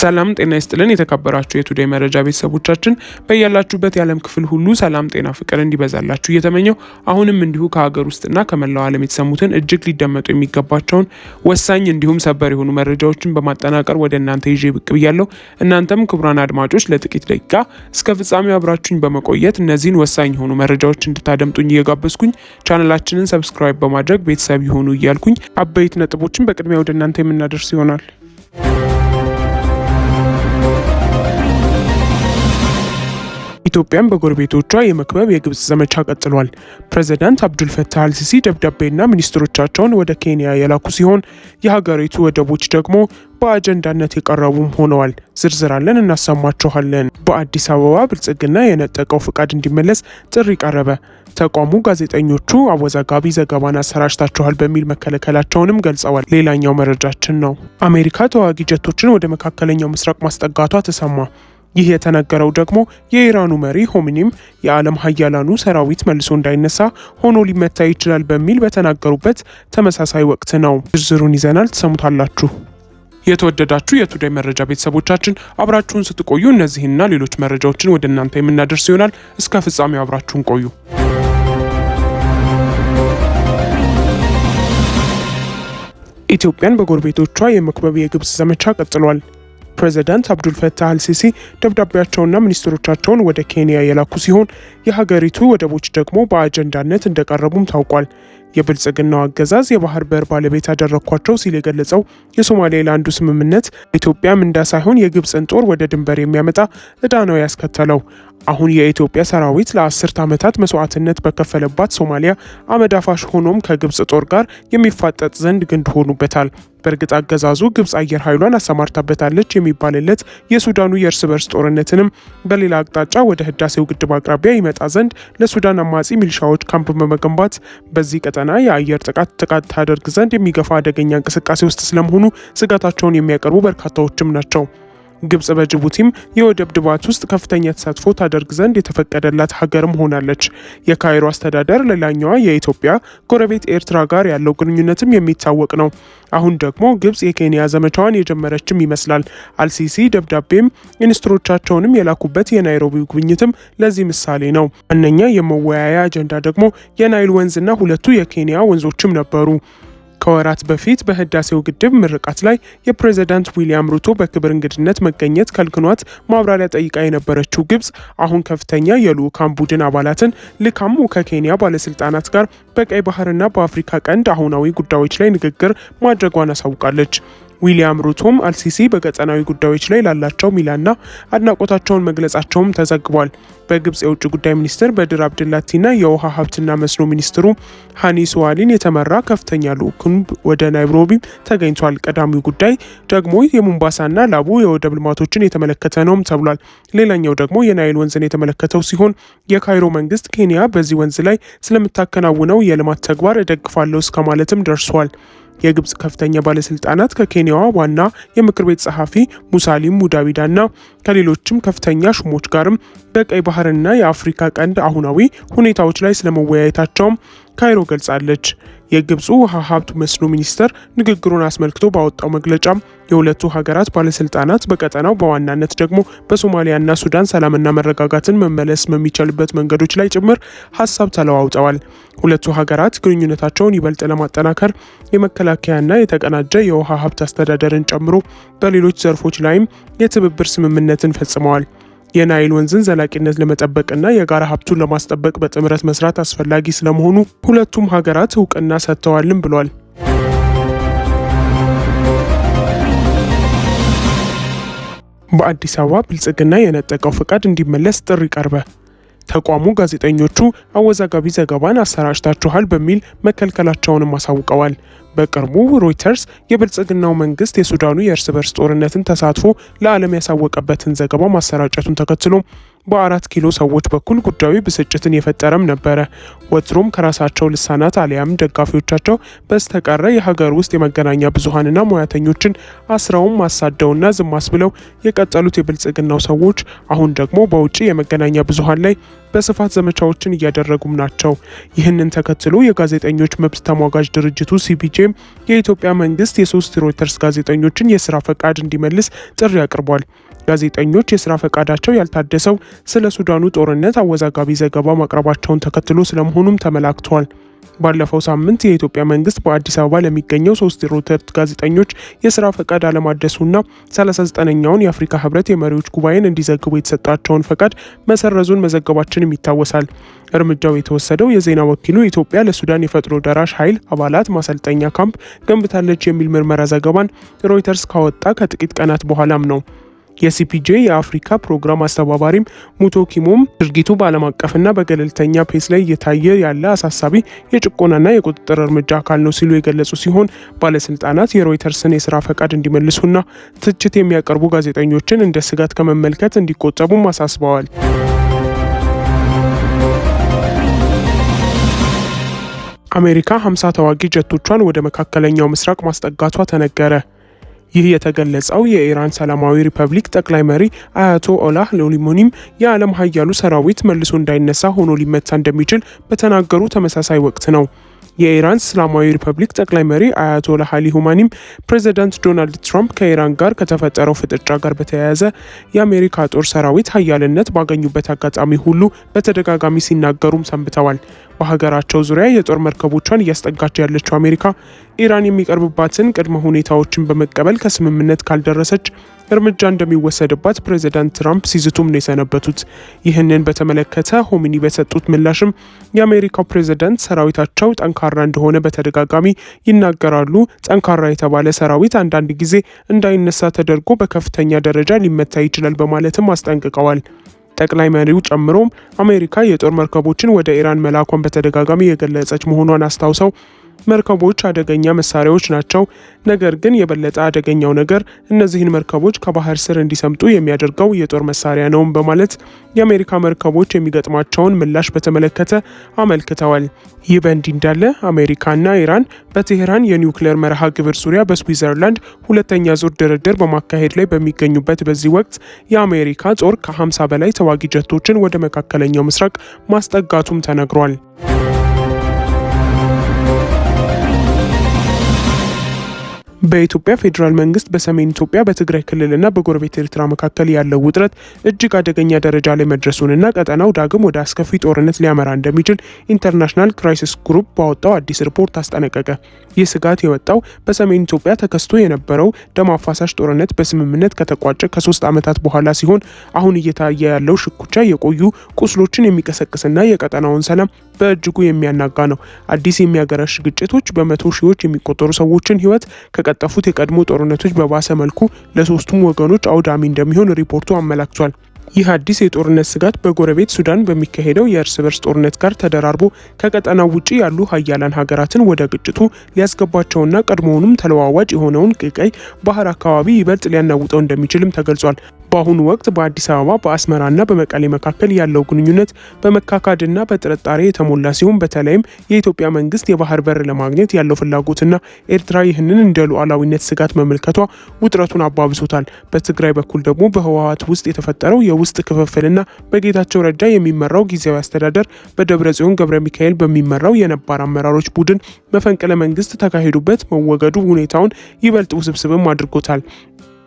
ሰላም ጤና ይስጥልን የተከበራችሁ የቱዴይ መረጃ ቤተሰቦቻችን በእያላችሁበት የዓለም ክፍል ሁሉ ሰላም ጤና ፍቅር እንዲበዛላችሁ እየተመኘው አሁንም እንዲሁ ከሀገር ውስጥና ከመላው ዓለም የተሰሙትን እጅግ ሊደመጡ የሚገባቸውን ወሳኝ እንዲሁም ሰበር የሆኑ መረጃዎችን በማጠናቀር ወደ እናንተ ይዤ ብቅ ብያለሁ። እናንተም ክቡራን አድማጮች ለጥቂት ደቂቃ እስከ ፍጻሜው አብራችሁኝ በመቆየት እነዚህን ወሳኝ የሆኑ መረጃዎች እንድታደምጡኝ እየጋበዝኩኝ ቻናላችንን ሰብስክራይብ በማድረግ ቤተሰብ ይሁኑ እያልኩኝ አበይት ነጥቦችን በቅድሚያ ወደ እናንተ የምናደርስ ይሆናል። ኢትዮጵያን በጎረቤቶቿ የመክበብ የግብጽ ዘመቻ ቀጥሏል። ፕሬዝዳንት አብዱልፈታህ አልሲሲ ደብዳቤና ሚኒስትሮቻቸውን ወደ ኬንያ የላኩ ሲሆን የሀገሪቱ ወደቦች ደግሞ በአጀንዳነት የቀረቡም ሆነዋል። ዝርዝር አለን እናሰማችኋለን። በአዲስ አበባ ብልጽግና የነጠቀው ፍቃድ እንዲመለስ ጥሪ ቀረበ። ተቋሙ ጋዜጠኞቹ አወዛጋቢ ዘገባን አሰራጭታችኋል በሚል መከለከላቸውንም ገልጸዋል። ሌላኛው መረጃችን ነው። አሜሪካ ተዋጊ ጀቶችን ወደ መካከለኛው ምስራቅ ማስጠጋቷ ተሰማ። ይህ የተነገረው ደግሞ የኢራኑ መሪ ሆሚኒም የዓለም ሀያላኑ ሰራዊት መልሶ እንዳይነሳ ሆኖ ሊመታ ይችላል በሚል በተናገሩበት ተመሳሳይ ወቅት ነው። ዝርዝሩን ይዘናል፣ ትሰሙታላችሁ። የተወደዳችሁ የቱዴይ መረጃ ቤተሰቦቻችን አብራችሁን ስትቆዩ እነዚህና ሌሎች መረጃዎችን ወደ እናንተ የምናደርስ ይሆናል። እስከ ፍጻሜው አብራችሁን ቆዩ። ኢትዮጵያን በጎረቤቶቿ የመክበብ የግብጽ ዘመቻ ቀጥሏል። ፕሬዝዳንት አብዱልፈታህ አልሲሲ ደብዳቤያቸውና ሚኒስትሮቻቸውን ወደ ኬንያ የላኩ ሲሆን የሀገሪቱ ወደቦች ደግሞ በአጀንዳነት እንደቀረቡም ታውቋል። የብልጽግናው አገዛዝ የባህር በር ባለቤት ያደረኳቸው ሲል የገለጸው የሶማሌላንዱ ስምምነት ኢትዮጵያ ምንዳ ሳይሆን የግብጽን ጦር ወደ ድንበር የሚያመጣ ዕዳ ነው ያስከተለው። አሁን የኢትዮጵያ ሰራዊት ለአስርት ዓመታት መስዋዕትነት በከፈለባት ሶማሊያ አመድ አፋሽ ሆኖም ከግብጽ ጦር ጋር የሚፋጠጥ ዘንድ ግንድ ሆኑበታል። በእርግጥ አገዛዙ ግብጽ አየር ኃይሏን አሰማርታበታለች የሚባልለት የሱዳኑ የእርስ በርስ ጦርነትንም በሌላ አቅጣጫ ወደ ህዳሴው ግድብ አቅራቢያ ይመጣ ዘንድ ለሱዳን አማጺ ሚሊሻዎች ካምፕ በመገንባት በዚህ ቀጠና የአየር ጥቃት ታደርግ ዘንድ የሚገፋ አደገኛ እንቅስቃሴ ውስጥ ስለመሆኑ ስጋታቸውን የሚያቀርቡ በርካታዎችም ናቸው። ግብጽ በጅቡቲም የወደብ ድባት ውስጥ ከፍተኛ ተሳትፎ ታደርግ ዘንድ የተፈቀደላት ሀገርም ሆናለች። የካይሮ አስተዳደር ሌላኛዋ የኢትዮጵያ ጎረቤት ኤርትራ ጋር ያለው ግንኙነትም የሚታወቅ ነው። አሁን ደግሞ ግብጽ የኬንያ ዘመቻዋን የጀመረችም ይመስላል። አልሲሲ ደብዳቤም ሚኒስትሮቻቸውንም የላኩበት የናይሮቢው ጉብኝትም ለዚህ ምሳሌ ነው። ዋነኛ የመወያያ አጀንዳ ደግሞ የናይል ወንዝና ሁለቱ የኬንያ ወንዞችም ነበሩ። ከወራት በፊት በህዳሴው ግድብ ምርቃት ላይ የፕሬዝዳንት ዊሊያም ሩቶ በክብር እንግድነት መገኘት ከልክኗት ማብራሪያ ጠይቃ የነበረችው ግብጽ አሁን ከፍተኛ የልዑካን ቡድን አባላትን ልካም ከኬንያ ባለስልጣናት ጋር በቀይ ባህርና በአፍሪካ ቀንድ አሁናዊ ጉዳዮች ላይ ንግግር ማድረጓን አሳውቃለች። ዊሊያም ሩቶም አልሲሲ በቀጠናዊ ጉዳዮች ላይ ላላቸው ሚናና አድናቆታቸውን መግለጻቸውም ተዘግቧል። በግብጽ የውጭ ጉዳይ ሚኒስትር በድር አብድላቲና የውሃ ሀብትና መስኖ ሚኒስትሩ ሃኒ ስዋሊን የተመራ ከፍተኛ ልዑክም ወደ ናይሮቢ ተገኝቷል። ቀዳሚው ጉዳይ ደግሞ የሙምባሳና ላቡ የወደብ ልማቶችን የተመለከተ ነውም ተብሏል። ሌላኛው ደግሞ የናይል ወንዝን የተመለከተው ሲሆን የካይሮ መንግስት ኬንያ በዚህ ወንዝ ላይ ስለምታከናውነው የልማት ተግባር እደግፋለሁ እስከ ማለትም ደርሷል። የግብጽ ከፍተኛ ባለስልጣናት ከኬንያዋ ዋና የምክር ቤት ጸሐፊ ሙሳሊም ሙዳቢዳና ከሌሎችም ከፍተኛ ሹሞች ጋርም በቀይ ባህርና የአፍሪካ ቀንድ አሁናዊ ሁኔታዎች ላይ ስለመወያየታቸውም ካይሮ ገልጻለች። የግብፁ ውሃ ሀብት መስኖ ሚኒስተር ንግግሩን አስመልክቶ ባወጣው መግለጫም የሁለቱ ሀገራት ባለስልጣናት በቀጠናው በዋናነት ደግሞ በሶማሊያና ሱዳን ሰላምና መረጋጋትን መመለስ በሚቻልበት መንገዶች ላይ ጭምር ሀሳብ ተለዋውጠዋል። ሁለቱ ሀገራት ግንኙነታቸውን ይበልጥ ለማጠናከር የመከላከያና የተቀናጀ የውሃ ሀብት አስተዳደርን ጨምሮ በሌሎች ዘርፎች ላይም የትብብር ስምምነትን ፈጽመዋል። የናይል ወንዝን ዘላቂነት ለመጠበቅና የጋራ ሀብቱን ለማስጠበቅ በጥምረት መስራት አስፈላጊ ስለመሆኑ ሁለቱም ሀገራት እውቅና ሰጥተዋልም ብሏል። በአዲስ አበባ ብልጽግና የነጠቀው ፍቃድ እንዲመለስ ጥሪ ቀርበ። ተቋሙ ጋዜጠኞቹ አወዛጋቢ ዘገባን አሰራጭታችኋል በሚል መከልከላቸውንም አሳውቀዋል። በቅርቡ ሮይተርስ የብልጽግናው መንግስት የሱዳኑ የእርስ በርስ ጦርነትን ተሳትፎ ለዓለም ያሳወቀበትን ዘገባ ማሰራጨቱን ተከትሎ በ4 ኪሎ ሰዎች በኩል ጉዳዩ ብስጭትን የፈጠረም ነበረ። ወትሮም ከራሳቸው ልሳናት አሊያም ደጋፊዎቻቸው በስተቀረ የሀገር ውስጥ የመገናኛ ብዙሃንና ሙያተኞችን አስረውም አሳደውና ዝም አስብለው የቀጠሉት የብልጽግናው ሰዎች አሁን ደግሞ በውጭ የመገናኛ ብዙሃን ላይ በስፋት ዘመቻዎችን እያደረጉም ናቸው። ይህንን ተከትሎ የጋዜጠኞች መብት ተሟጋጅ ድርጅቱ ሲፒጄም የኢትዮጵያ መንግስት የሶስት ሮይተርስ ጋዜጠኞችን የስራ ፈቃድ እንዲመልስ ጥሪ አቅርቧል። ጋዜጠኞች የስራ ፈቃዳቸው ያልታደሰው ስለ ሱዳኑ ጦርነት አወዛጋቢ ዘገባ ማቅረባቸውን ተከትሎ ስለመሆኑም ተመላክቷል። ባለፈው ሳምንት የኢትዮጵያ መንግስት በአዲስ አበባ ለሚገኘው 3 ሮይተርስ ጋዜጠኞች የስራ ፈቃድ አለማደሱና 39ኛውን የአፍሪካ ህብረት የመሪዎች ጉባኤን እንዲዘግቡ የተሰጣቸውን ፈቃድ መሰረዙን መዘገባችንም ይታወሳል። እርምጃው የተወሰደው የዜና ወኪሉ ኢትዮጵያ ለሱዳን የፈጥኖ ደራሽ ኃይል አባላት ማሰልጠኛ ካምፕ ገንብታለች የሚል ምርመራ ዘገባን ሮይተርስ ካወጣ ከጥቂት ቀናት በኋላም ነው። የሲፒጄ የአፍሪካ ፕሮግራም አስተባባሪም ሙቶ ኪሞም ድርጊቱ በዓለም አቀፍና በገለልተኛ ፕሬስ ላይ እየታየ ያለ አሳሳቢ የጭቆናና የቁጥጥር እርምጃ አካል ነው ሲሉ የገለጹ ሲሆን ባለስልጣናት የሮይተርስን የስራ ፈቃድ እንዲመልሱና ትችት የሚያቀርቡ ጋዜጠኞችን እንደ ስጋት ከመመልከት እንዲቆጠቡም አሳስበዋል። አሜሪካ 50 ተዋጊ ጀቶቿን ወደ መካከለኛው ምስራቅ ማስጠጋቷ ተነገረ። ይህ የተገለጸው የኢራን ሰላማዊ ሪፐብሊክ ጠቅላይ መሪ አያቶላህ ኻሜኒም የዓለም ሀያሉ ሰራዊት መልሶ እንዳይነሳ ሆኖ ሊመታ እንደሚችል በተናገሩ ተመሳሳይ ወቅት ነው። የኢራን እስላማዊ ሪፐብሊክ ጠቅላይ መሪ አያቶላህ ኻሜኒም ፕሬዚዳንት ዶናልድ ትራምፕ ከኢራን ጋር ከተፈጠረው ፍጥጫ ጋር በተያያዘ የአሜሪካ ጦር ሰራዊት ሀያልነት ባገኙበት አጋጣሚ ሁሉ በተደጋጋሚ ሲናገሩም ሰንብተዋል። በሀገራቸው ዙሪያ የጦር መርከቦቿን እያስጠጋች ያለችው አሜሪካ ኢራን የሚቀርብባትን ቅድመ ሁኔታዎችን በመቀበል ከስምምነት ካልደረሰች እርምጃ እንደሚወሰድባት ፕሬዚዳንት ትራምፕ ሲዝቱም ነው የሰነበቱት። ይህንን በተመለከተ ኻሜኒ በሰጡት ምላሽም የአሜሪካው ፕሬዚዳንት ሰራዊታቸው ጠንካራ እንደሆነ በተደጋጋሚ ይናገራሉ። ጠንካራ የተባለ ሰራዊት አንዳንድ ጊዜ እንዳይነሳ ተደርጎ በከፍተኛ ደረጃ ሊመታ ይችላል በማለትም አስጠንቅቀዋል። ጠቅላይ መሪው ጨምሮም አሜሪካ የጦር መርከቦችን ወደ ኢራን መላኳን በተደጋጋሚ የገለጸች መሆኗን አስታውሰው መርከቦች አደገኛ መሳሪያዎች ናቸው፣ ነገር ግን የበለጠ አደገኛው ነገር እነዚህን መርከቦች ከባህር ስር እንዲሰምጡ የሚያደርገው የጦር መሳሪያ ነው በማለት የአሜሪካ መርከቦች የሚገጥማቸውን ምላሽ በተመለከተ አመልክተዋል። ይህ በእንዲህ እንዳለ አሜሪካና ኢራን በቴህራን የኒውክሌር መርሃ ግብር ዙሪያ በስዊዘርላንድ ሁለተኛ ዙር ድርድር በማካሄድ ላይ በሚገኙበት በዚህ ወቅት የአሜሪካ ጦር ከ50 በላይ ተዋጊ ጀቶችን ወደ መካከለኛው ምስራቅ ማስጠጋቱም ተነግሯል። በኢትዮጵያ ፌዴራል መንግስት በሰሜን ኢትዮጵያ በትግራይ ክልልና በጎረቤት ኤርትራ መካከል ያለው ውጥረት እጅግ አደገኛ ደረጃ ላይ መድረሱንና ቀጠናው ዳግም ወደ አስከፊ ጦርነት ሊያመራ እንደሚችል ኢንተርናሽናል ክራይሲስ ግሩፕ ባወጣው አዲስ ሪፖርት አስጠነቀቀ። ይህ ስጋት የወጣው በሰሜን ኢትዮጵያ ተከስቶ የነበረው ደም አፋሳሽ ጦርነት በስምምነት ከተቋጨ ከ3 ዓመታት በኋላ ሲሆን አሁን እየታየ ያለው ሽኩቻ የቆዩ ቁስሎችን የሚቀሰቅስና የቀጠናውን ሰላም በእጅጉ የሚያናጋ ነው። አዲስ የሚያገረሽ ግጭቶች በመቶ ሺዎች የሚቆጠሩ ሰዎችን ህይወት ከቀጠፉት የቀድሞ ጦርነቶች በባሰ መልኩ ለሶስቱም ወገኖች አውዳሚ እንደሚሆን ሪፖርቱ አመላክቷል። ይህ አዲስ የጦርነት ስጋት በጎረቤት ሱዳን በሚካሄደው የእርስ በርስ ጦርነት ጋር ተደራርቦ ከቀጠናው ውጪ ያሉ ሀያላን ሀገራትን ወደ ግጭቱ ሊያስገባቸውና ቀድሞውንም ተለዋዋጭ የሆነውን ቀይ ባህር አካባቢ ይበልጥ ሊያናውጠው እንደሚችልም ተገልጿል። በአሁኑ ወቅት በአዲስ አበባ በአስመራና በመቀሌ መካከል ያለው ግንኙነት በመካካድና በጥርጣሬ የተሞላ ሲሆን በተለይም የኢትዮጵያ መንግስት የባህር በር ለማግኘት ያለው ፍላጎትና ኤርትራ ይህንን እንደ ሉዓላዊነት ስጋት መመልከቷ ውጥረቱን አባብሶታል። በትግራይ በኩል ደግሞ በህወሓት ውስጥ የተፈጠረው የውስጥ ክፍፍልና በጌታቸው ረዳ የሚመራው ጊዜያዊ አስተዳደር በደብረጽዮን ገብረ ሚካኤል በሚመራው የነባር አመራሮች ቡድን መፈንቅለ መንግስት ተካሂዱበት መወገዱ ሁኔታውን ይበልጥ ውስብስብም አድርጎታል።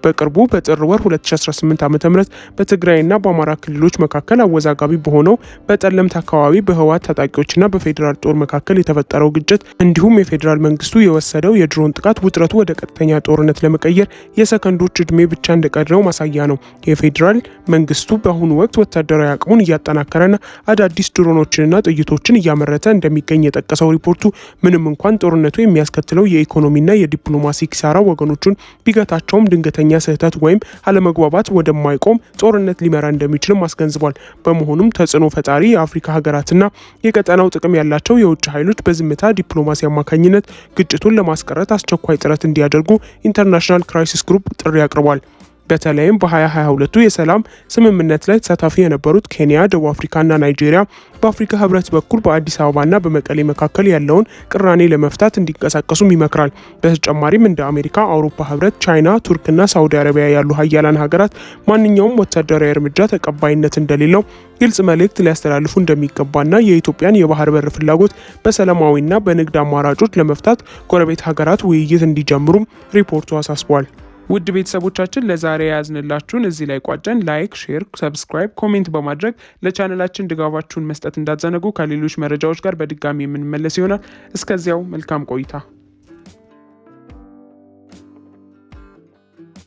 በቅርቡ በጥር ወር 2018 ዓ.ም በትግራይና በአማራ ክልሎች መካከል አወዛጋቢ በሆነው በጠለምት አካባቢ በህወሓት ታጣቂዎችና በፌዴራል ጦር መካከል የተፈጠረው ግጭት እንዲሁም የፌዴራል መንግስቱ የወሰደው የድሮን ጥቃት ውጥረቱ ወደ ቀጥተኛ ጦርነት ለመቀየር የሰከንዶች ዕድሜ ብቻ እንደቀረው ማሳያ ነው። የፌዴራል መንግስቱ በአሁኑ ወቅት ወታደራዊ አቅሙን እያጠናከረና አዳዲስ ድሮኖችንና ጥይቶችን እያመረተ እንደሚገኝ የጠቀሰው ሪፖርቱ ምንም እንኳን ጦርነቱ የሚያስከትለው የኢኮኖሚና የዲፕሎማሲ ኪሳራ ወገኖቹን ቢገታቸውም ድንገተኛ ስህተት ወይም አለመግባባት ወደማይቆም ጦርነት ሊመራ እንደሚችልም አስገንዝቧል። በመሆኑም ተጽዕኖ ፈጣሪ የአፍሪካ ሀገራትና የቀጠናው ጥቅም ያላቸው የውጭ ኃይሎች በዝምታ ዲፕሎማሲ አማካኝነት ግጭቱን ለማስቀረት አስቸኳይ ጥረት እንዲያደርጉ ኢንተርናሽናል ክራይሲስ ግሩፕ ጥሪ አቅርቧል። በተለይም በ2022 የሰላም ስምምነት ላይ ተሳታፊ የነበሩት ኬንያ፣ ደቡብ አፍሪካና ናይጄሪያ በአፍሪካ ህብረት በኩል በአዲስ አበባና በመቀሌ መካከል ያለውን ቅራኔ ለመፍታት እንዲንቀሳቀሱም ይመክራል። በተጨማሪም እንደ አሜሪካ፣ አውሮፓ ህብረት፣ ቻይና፣ ቱርክና ሳውዲ አረቢያ ያሉ ሀያላን ሀገራት ማንኛውም ወታደራዊ እርምጃ ተቀባይነት እንደሌለው ግልጽ መልእክት ሊያስተላልፉ እንደሚገባና የኢትዮጵያን የባህር በር ፍላጎት በሰላማዊና በንግድ አማራጮች ለመፍታት ጎረቤት ሀገራት ውይይት እንዲጀምሩም ሪፖርቱ አሳስቧል። ውድ ቤተሰቦቻችን ለዛሬ ያዝንላችሁን እዚህ ላይ ቋጨን። ላይክ፣ ሼር፣ ሰብስክራይብ፣ ኮሜንት በማድረግ ለቻናላችን ድጋፋችሁን መስጠት እንዳትዘነጉ። ከሌሎች መረጃዎች ጋር በድጋሚ የምንመለስ ይሆናል። እስከዚያው መልካም ቆይታ